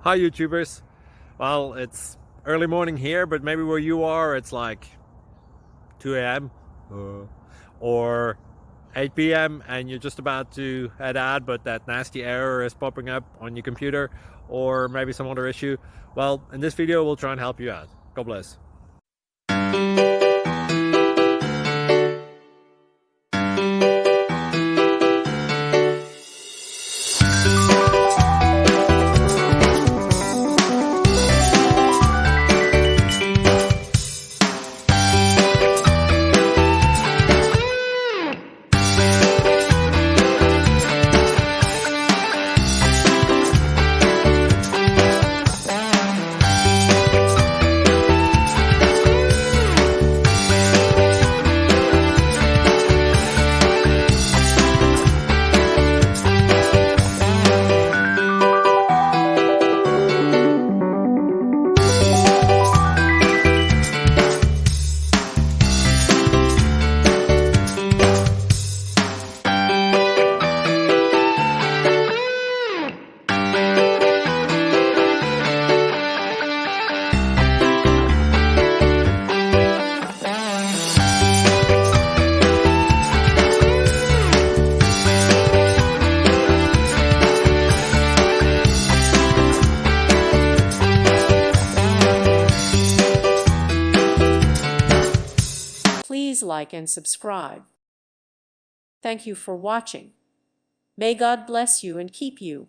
Hi YouTubers. Well, it's early morning here, but maybe where you are it's like 2 a.m. Or 8 p.m. and you're just about to head out, but that nasty error is popping up on your computer, or maybe some other issue. Well, in this video we'll try and help you out. God bless. Please like and subscribe. Thank you for watching. May God bless you and keep you.